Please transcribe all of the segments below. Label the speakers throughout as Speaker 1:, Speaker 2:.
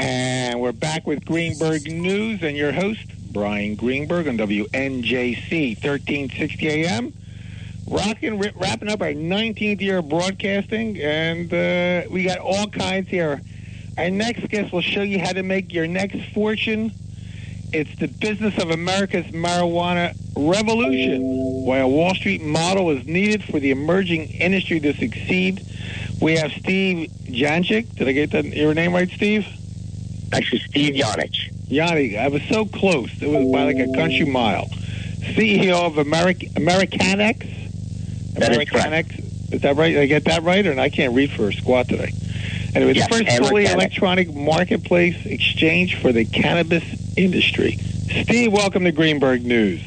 Speaker 1: And we're back with Greenberg News and your host, Brian Greenberg, on WNJC 1360 AM. Wrapping up our 19th year of broadcasting, and we got all kinds here. Our next guest will show you how to make your next fortune. It's the business of America's marijuana revolution, why a Wall Street model is needed for the emerging industry to succeed. We have Steve Janchik. Did I get your name right, Steve?
Speaker 2: Actually, Steve Janich.
Speaker 1: Yanni, I was so close. It was by like a country mile. CEO of Amercanex.
Speaker 2: That is correct.
Speaker 1: Is that right? Did I get that right? Or I can't read for a squat today. Anyway,
Speaker 2: yes,
Speaker 1: the first fully electronic marketplace exchange for the cannabis industry. Steve, welcome to Greenberg News.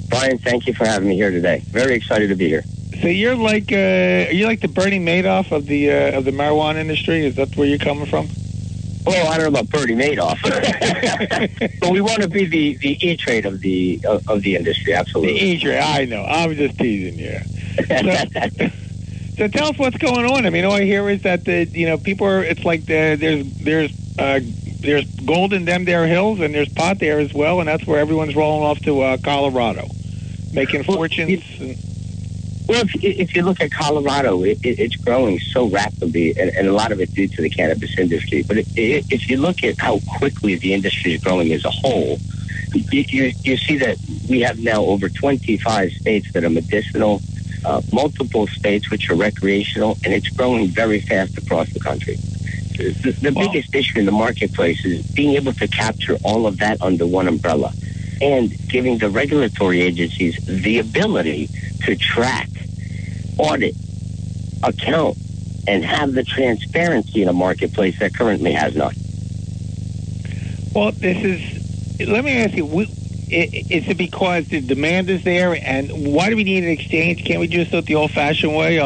Speaker 2: Brian, thank you for having me here today. Very excited to be here.
Speaker 1: So you're like are you like the Bernie Madoff of the marijuana industry? Is that where you're coming from?
Speaker 2: Well, I don't know about Bernie Madoff, but we want to be the E-Trade of the industry. Absolutely,
Speaker 1: the E-Trade. I know. I'm just teasing you. So tell us what's going on. I mean, all I hear is that people are. It's like there's gold in them there hills, and there's pot there as well, and that's where everyone's rolling off to Colorado, making fortunes.
Speaker 2: Well, if you look at Colorado, it's growing so rapidly, and a lot of it due to the cannabis industry. But if you look at how quickly the industry is growing as a whole, you see that we have now over 25 states that are medicinal, multiple states which are recreational, and it's growing very fast across the country. The biggest issue in the marketplace is being able to capture all of that under one umbrella and giving the regulatory agencies the ability to track, audit, account, and have the transparency in a marketplace that currently has none.
Speaker 1: Well, let me ask you, is it because the demand is there, and why do we need an exchange? Can't we just do it the old-fashioned way?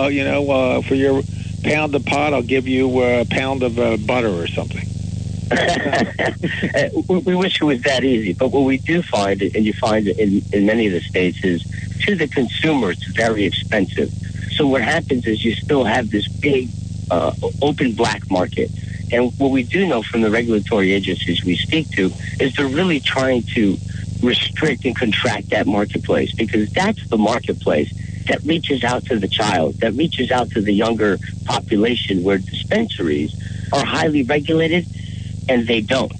Speaker 1: For your pound of pot, I'll give you a pound of butter or something.
Speaker 2: We wish it was that easy, but what we do find, and you find it in many of the states, is to the consumer it's very expensive. So what happens is you still have this big open black market. And what we do know from the regulatory agencies we speak to is they're really trying to restrict and contract that marketplace, because that's the marketplace that reaches out to the child, that reaches out to the younger population, where dispensaries are highly regulated and they don't.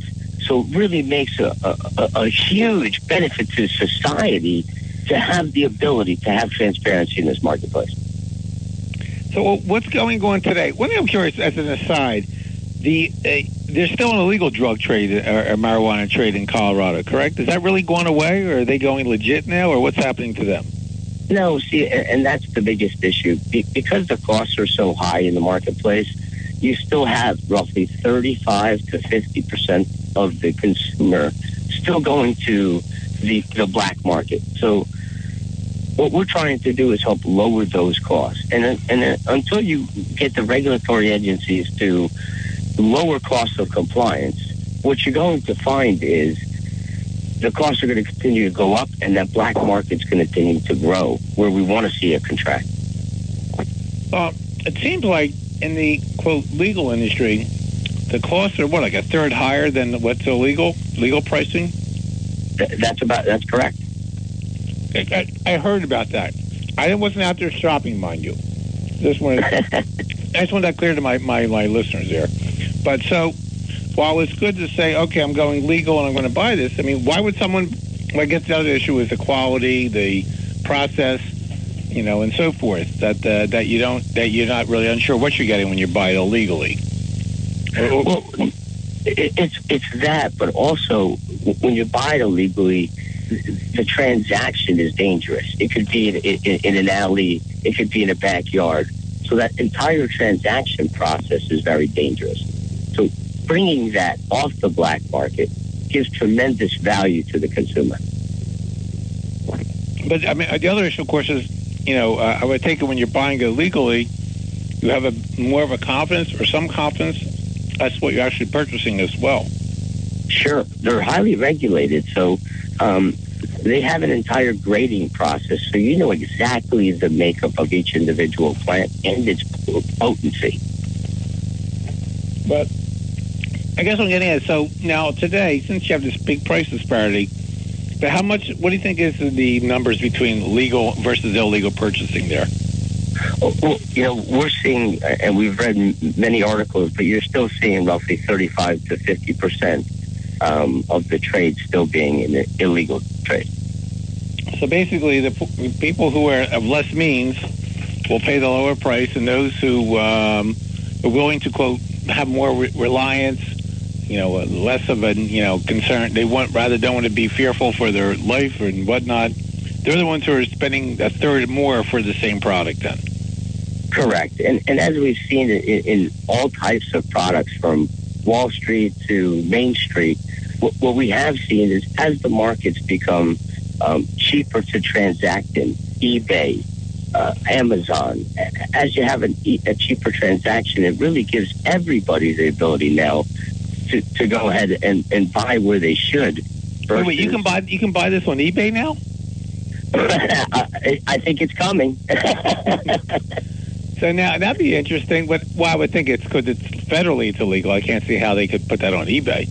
Speaker 2: So it really makes a huge benefit to society to have the ability to have transparency in this marketplace.
Speaker 1: So what's going on today? One thing I'm curious, as an aside, there's still an illegal drug trade or marijuana trade in Colorado, correct? Is that really going away, or are they going legit now, or what's happening to them?
Speaker 2: No, see, and that's the biggest issue. Because the costs are so high in the marketplace, you still have roughly 35 to 50% of the consumer still going to the black market. So what we're trying to do is help lower those costs. And until you get the regulatory agencies to lower costs of compliance, what you're going to find is the costs are going to continue to go up, and that black market's going to continue to grow, where we want to see it contract.
Speaker 1: Well, it seems like in the, quote, legal industry, the costs are, like a third higher than what's illegal pricing?
Speaker 2: That's correct.
Speaker 1: I heard about that. I wasn't out there shopping, mind you. I just want that clear to my listeners there. But so, while it's good to say, okay, I'm going legal and I'm going to buy this, I mean, why would someone, I guess the other issue is the quality, the process, and so forth, that you're not really unsure what you're getting when you buy it illegally.
Speaker 2: Well, it's that, but also when you buy it illegally, the transaction is dangerous. It could be in an alley, it could be in a backyard. So that entire transaction process is very dangerous. So bringing that off the black market gives tremendous value to the consumer.
Speaker 1: But I mean, the other issue, of course, is I would take it when you're buying it legally, you have more of a confidence or some confidence that's what you're actually purchasing as well.
Speaker 2: Sure, they're highly regulated, so they have an entire grading process, so you know exactly the makeup of each individual plant and its potency.
Speaker 1: But I guess what I'm getting at, so now today, since you have this big price disparity, but how much, what do you think is the numbers between legal versus illegal purchasing there?
Speaker 2: Well, we're seeing, and we've read many articles, but you're still seeing roughly 35 to 50% of the trade still being in the illegal trade.
Speaker 1: So basically, the people who are of less means will pay the lower price, and those who are willing to, quote, have more reliance, less of a, concern, they don't want to be fearful for their life and whatnot, they're the ones who are spending a third more for the same product then.
Speaker 2: Correct. And as we've seen in all types of products from Wall Street to Main Street, what we have seen is as the markets become cheaper to transact in, eBay, Amazon, as you have a cheaper transaction, it really gives everybody the ability now to go ahead and buy where they should.
Speaker 1: Wait, you can buy this on eBay now?
Speaker 2: I think it's coming.
Speaker 1: So now that'd be interesting. But I would think it's because it's federally it's illegal. I can't see how they could put that on eBay.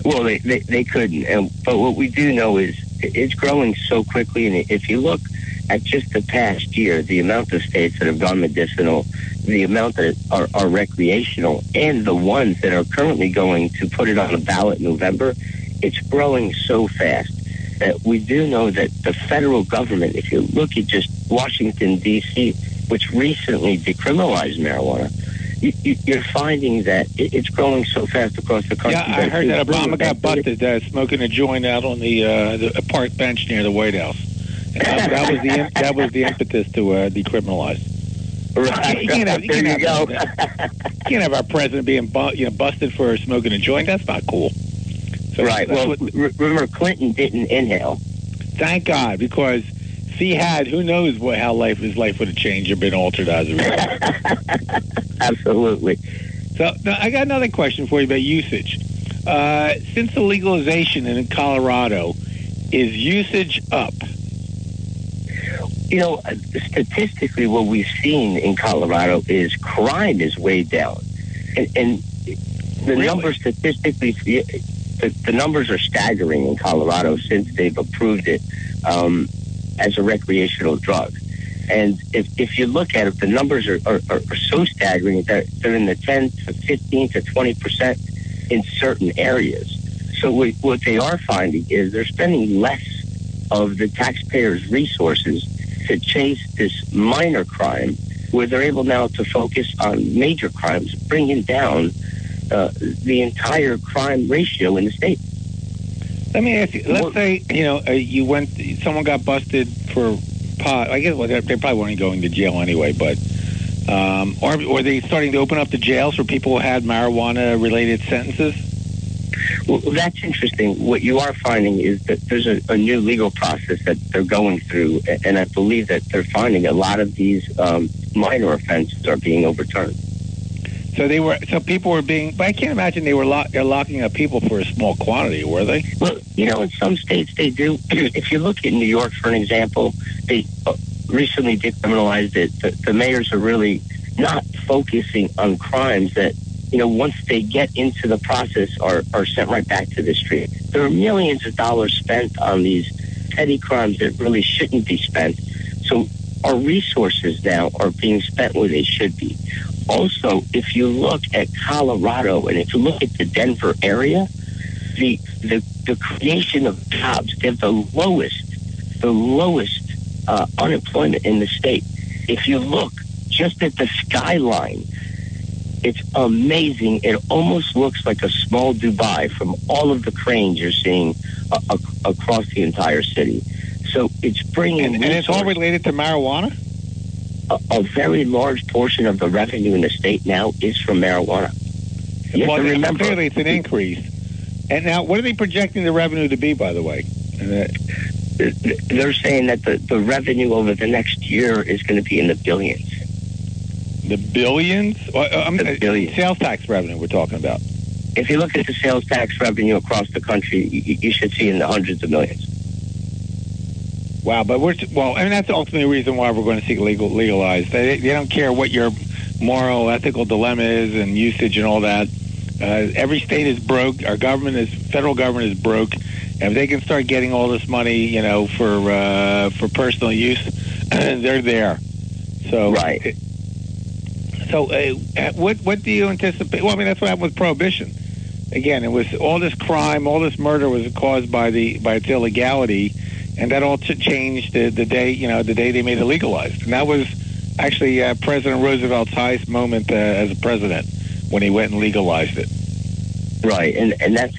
Speaker 2: Well, they couldn't. But what we do know is it's growing so quickly. And if you look at just the past year, the amount of states that have gone medicinal, the amount that are recreational, and the ones that are currently going to put it on the ballot in November, it's growing so fast that we do know that the federal government, if you look at just Washington, D.C., which recently decriminalized marijuana, you're finding that it's growing so fast across the country.
Speaker 1: Yeah, I heard that Obama got busted smoking a joint out on the park bench near the White House. And that was the impetus to decriminalize.
Speaker 2: Right.
Speaker 1: You can't have our president being busted for smoking a joint. That's not cool. So
Speaker 2: right. Well, remember Clinton didn't inhale.
Speaker 1: Thank God, because if he had, who knows how his life would have changed or been altered as a result.
Speaker 2: Absolutely.
Speaker 1: So now, I got another question for you about usage. Since the legalization in Colorado, is usage up?
Speaker 2: Statistically, what we've seen in Colorado is crime is way down. And the numbers statistically, the numbers are staggering in Colorado since they've approved it as a recreational drug. And if you look at it, the numbers are so staggering that they're in the 10 to 15 to 20% in certain areas. So what they are finding is they're spending less of the taxpayers' resources to chase this minor crime, where they're able now to focus on major crimes, bringing down the entire crime ratio in the state.
Speaker 1: Let me ask you. Let's say someone got busted for pot. I guess they probably weren't going to jail anyway, but or are they starting to open up the jails for people who had marijuana-related sentences?
Speaker 2: Well, that's interesting. What you are finding is that there's a new legal process that they're going through, and I believe that they're finding a lot of these minor offenses are being overturned.
Speaker 1: So people were being, but I can't imagine they're locking up people for a small quantity, were they?
Speaker 2: Well, in some states they do. If you look at New York, for an example, they recently decriminalized it. The mayors are really not focusing on crimes that, once they get into the process are sent right back to the street. There are millions of dollars spent on these petty crimes that really shouldn't be spent. So our resources now are being spent where they should be. Also, if you look at Colorado and if you look at the Denver area, the creation of jobs, they have the lowest unemployment in the state. If you look just at the skyline, it's amazing. It almost looks like a small Dubai from all of the cranes you're seeing across the entire city. So it's bringing...
Speaker 1: And it's all related to marijuana?
Speaker 2: A very large portion of the revenue in the state now is from marijuana.
Speaker 1: Well, remember, clearly it's an increase. And now, what are they projecting the revenue to be, by the way?
Speaker 2: They're saying that the revenue over the next year is going to be in the billions.
Speaker 1: The billions?
Speaker 2: The billions.
Speaker 1: Sales tax revenue we're talking about.
Speaker 2: If you look at the sales tax revenue across the country, you should see in the hundreds of millions.
Speaker 1: Wow, but that's the ultimate reason why we're going to see legalized. They don't care what your moral, ethical dilemma is and usage and all that. Every state is broke. Federal government is broke. And if they can start getting all this money, for personal use, they're there. So,
Speaker 2: right.
Speaker 1: What do you anticipate? Well, I mean, that's what happened with Prohibition. Again, it was all this crime, all this murder was caused by its illegality, and that all changed the day they made it legalized. And that was actually President Roosevelt's highest moment as a president when he went and legalized it.
Speaker 2: Right, and that's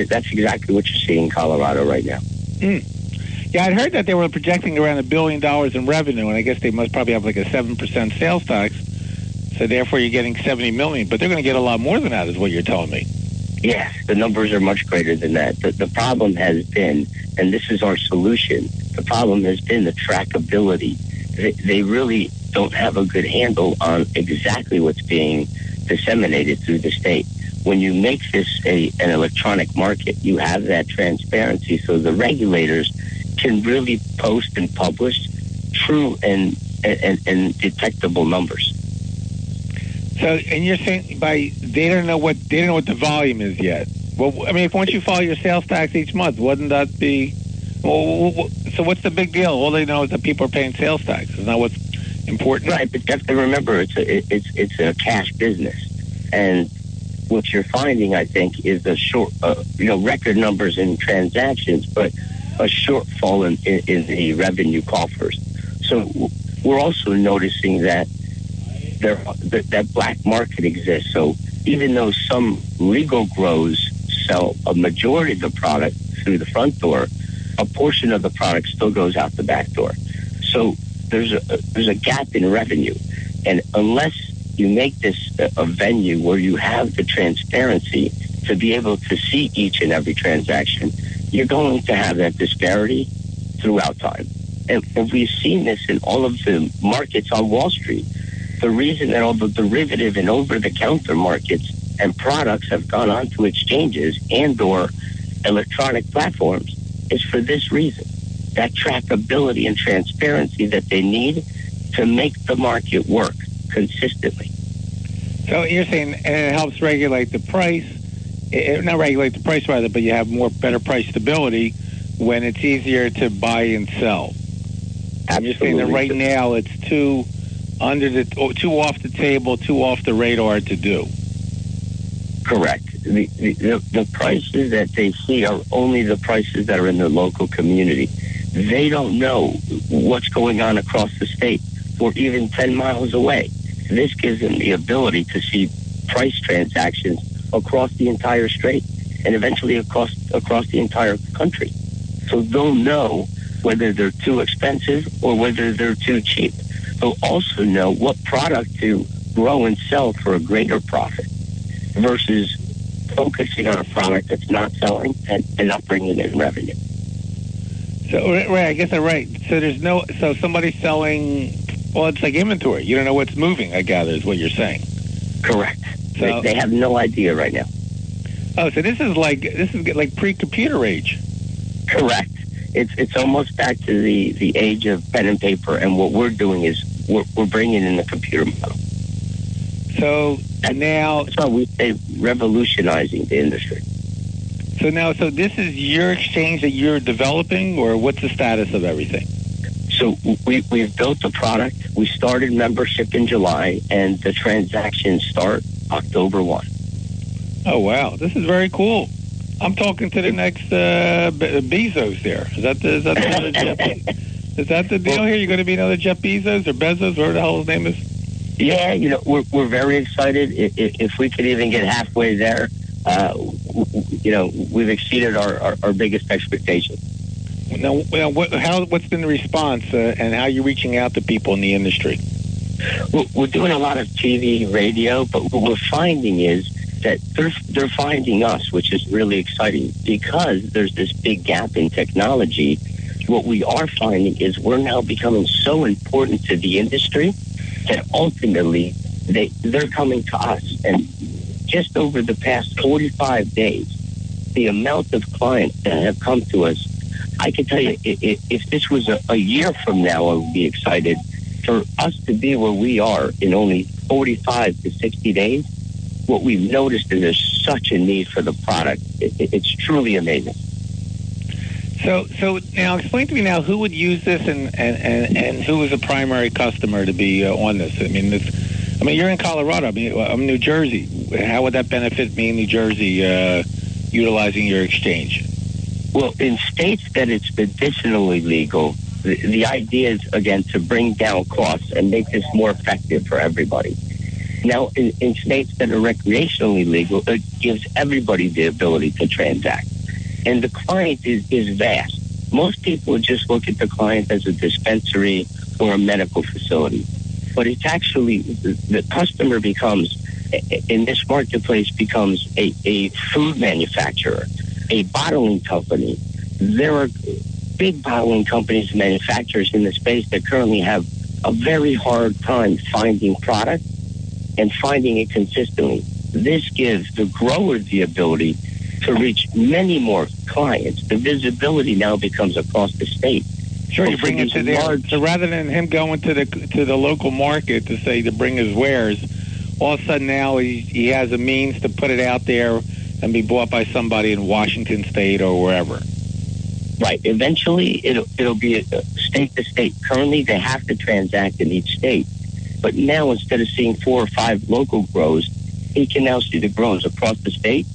Speaker 2: that's exactly what you're seeing in Colorado right now.
Speaker 1: Mm. Yeah, I'd heard that they were projecting around $1 billion in revenue, and I guess they must probably have like a 7% sales tax. So therefore, you're getting $70 million, but they're going to get a lot more than that, is what you're telling me.
Speaker 2: Yes, the numbers are much greater than that. The problem has been, and this is our solution, the problem has been the trackability. They really don't have a good handle on exactly what's being disseminated through the state. When you make this an electronic market, you have that transparency, so the regulators can really post and publish true and detectable numbers.
Speaker 1: So, and you're saying they don't know what the volume is yet. Well, I mean, if once you file your sales tax each month, wouldn't that be? Well, so what's the big deal? All they know is that people are paying sales tax. Isn't that what's important?
Speaker 2: Right, but you have to remember it's a cash business, and what you're finding, I think, is a short, record numbers in transactions, but a shortfall in the revenue coffers. So we're also noticing that that black market exists. So even though some legal grows sell a majority of the product through the front door, a portion of the product still goes out the back door. So there's a gap in revenue, and unless you make this a venue where you have the transparency to be able to see each and every transaction, you're going to have that disparity throughout time. And we've seen this in all of the markets on Wall Street. The reason that all the derivative and over-the-counter markets and products have gone onto exchanges and or electronic platforms is for this reason. That trackability and transparency that they need to make the market work consistently.
Speaker 1: So you're saying it helps regulate the price, not regulate the price rather, but you have better price stability when it's easier to buy and sell. I'm just saying that right now it's too off the table, too off the radar to do.
Speaker 2: Correct. The prices that they see are only the prices that are in the local community. They don't know what's going on across the state or even 10 miles away. This gives them the ability to see price transactions across the entire state and eventually across the entire country. So they'll know whether they're too expensive or whether they're too cheap. They'll also know what product to grow and sell for a greater profit versus focusing on a product that's not selling and not bringing in revenue.
Speaker 1: So, right, I guess I'm right. So somebody's selling, well, it's like inventory. You don't know what's moving, I gather, is what you're saying.
Speaker 2: Correct.
Speaker 1: So,
Speaker 2: they have no idea right now.
Speaker 1: Oh, so this is like pre-computer age.
Speaker 2: Correct. It's almost back to the age of pen and paper, and what we're doing is we're bringing in the computer model.
Speaker 1: So now,
Speaker 2: that's why we say revolutionizing the industry.
Speaker 1: So this is your exchange that you're developing, or what's the status of everything?
Speaker 2: So we've built the product. We started membership in July, and the transactions start October 1.
Speaker 1: Oh, wow. This is very cool. I'm talking to the next Bezos there. Is that another Jeff? Is that the deal here? You're going to be another Jeff Bezos or Bezos, whatever the hell his name is?
Speaker 2: Yeah, we're very excited. If we could even get halfway there, we've exceeded our biggest expectations.
Speaker 1: Now, what's been the response, and how are you reaching out to people in the industry?
Speaker 2: We're doing a lot of TV, radio, but what we're finding is that they're finding us, which is really exciting because there's this big gap in technology. What we are finding is we're now becoming so important to the industry that ultimately they're coming to us. And just over the past 45 days, the amount of clients that have come to us, I can tell you, if this was a year from now, I would be excited. For us to be where we are in only 45 to 60 days what we've noticed is there's such a need for the product. It's truly amazing.
Speaker 1: So now explain to me now who would use this and who is a primary customer to be on this. I mean, you're in Colorado. I mean, I'm New Jersey. How would that benefit me in New Jersey utilizing your exchange?
Speaker 2: Well, in states that it's medicinally legal, the idea is, again, to bring down costs and make this more effective for everybody. Now, in states that are recreationally legal, it gives everybody the ability to transact. And the client is vast. Most people just look at the client as a dispensary or a medical facility. But it's actually, the customer becomes, in this marketplace, becomes a food manufacturer, a bottling company. There are big bottling companies and manufacturers in the space that currently have a very hard time finding product and finding it consistently. This gives the grower the ability to reach many more clients. The visibility now becomes across the state.
Speaker 1: Sure, you bring it to there. So rather than him going to the local market to bring his wares, all of a sudden now he has a means to put it out there and be bought by somebody in Washington State or wherever.
Speaker 2: Right. Eventually, it'll be state to state. Currently, they have to transact in each state. But now, instead of seeing 4 or 5 local grows, he can now see the grows across the state.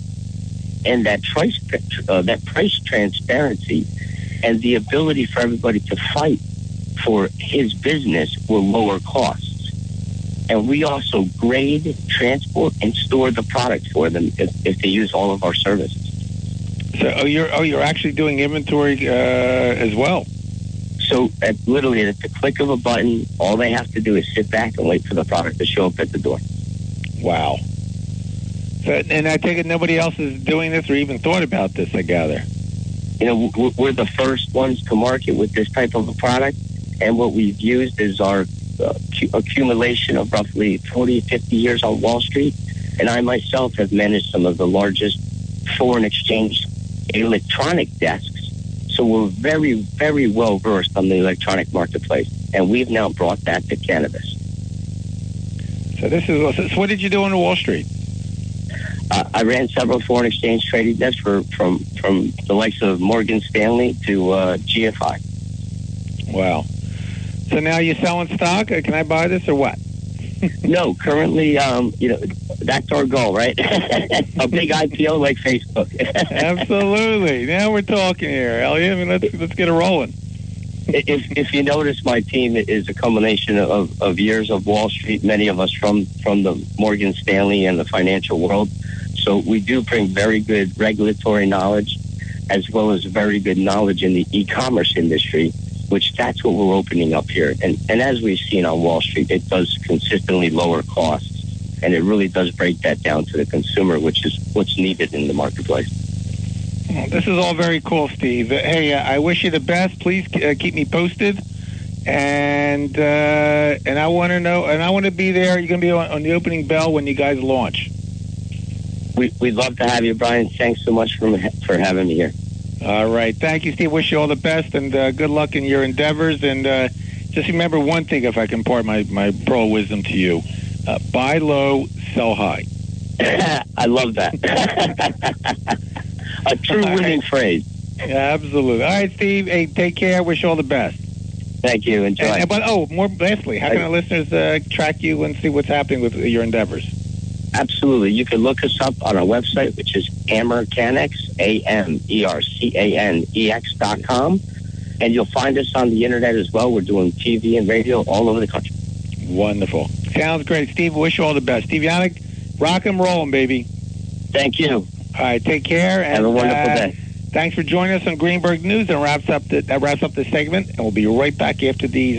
Speaker 2: And that price transparency and the ability for everybody to fight for his business will lower costs. And we also grade, transport, and store the product for them if they use all of our services.
Speaker 1: So you're actually doing inventory as well.
Speaker 2: So literally at the click of a button, all they have to do is sit back and wait for the product to show up at the door.
Speaker 1: Wow. So, and I take it nobody else is doing this or even thought about this, I gather.
Speaker 2: You know, we're the first ones to market with this type of a product, and what we've used is our accumulation of roughly 40, 50 years on Wall Street, and I myself have managed some of the largest foreign exchange electronic desks, so we're very, very well versed on the electronic marketplace, and we've now brought that to cannabis.
Speaker 1: So what did you do on Wall Street?
Speaker 2: I ran several foreign exchange trading desks from the likes of Morgan Stanley to GFI.
Speaker 1: Wow. So now you're selling stock? Can I buy this or what?
Speaker 2: No, currently, that's our goal, right? A big IPO like Facebook.
Speaker 1: Absolutely. Now we're talking here, Elliot. I mean, let's get it rolling.
Speaker 2: If you notice, my team is a combination of years of Wall Street, many of us from the Morgan Stanley and the financial world. So we do bring very good regulatory knowledge as well as very good knowledge in the e-commerce industry, which that's what we're opening up here. And as we've seen on Wall Street, it does consistently lower costs, and it really does break that down to the consumer, which is what's needed in the marketplace.
Speaker 1: This is all very cool, Steve. Hey, I wish you the best. Please keep me posted. And I want to know, and I want to be there. You're going to be on the opening bell when you guys launch.
Speaker 2: We'd love to have you, Brian. Thanks so much for having me here.
Speaker 1: All right. Thank you, Steve. Wish you all the best and good luck in your endeavors. And just remember one thing, if I can impart my pearl wisdom to you. Buy low, sell high.
Speaker 2: I love that. A true winning phrase.
Speaker 1: Yeah, absolutely. All right, Steve. Hey, take care. Wish you all the best.
Speaker 2: Thank you. Enjoy.
Speaker 1: Lastly, how can our listeners track you and see what's happening with your endeavors?
Speaker 2: Absolutely. You can look us up on our website, which is Amercanex, AMERCANEX.com. And you'll find us on the internet as well. We're doing TV and radio all over the country.
Speaker 1: Wonderful. Sounds great. Steve, wish you all the best. Steve Yannick, rock and rollin', baby.
Speaker 2: Thank you.
Speaker 1: All right, take care. And,
Speaker 2: have a wonderful day.
Speaker 1: Thanks for joining us on Greenberg News. That wraps up the segment, and we'll be right back after these.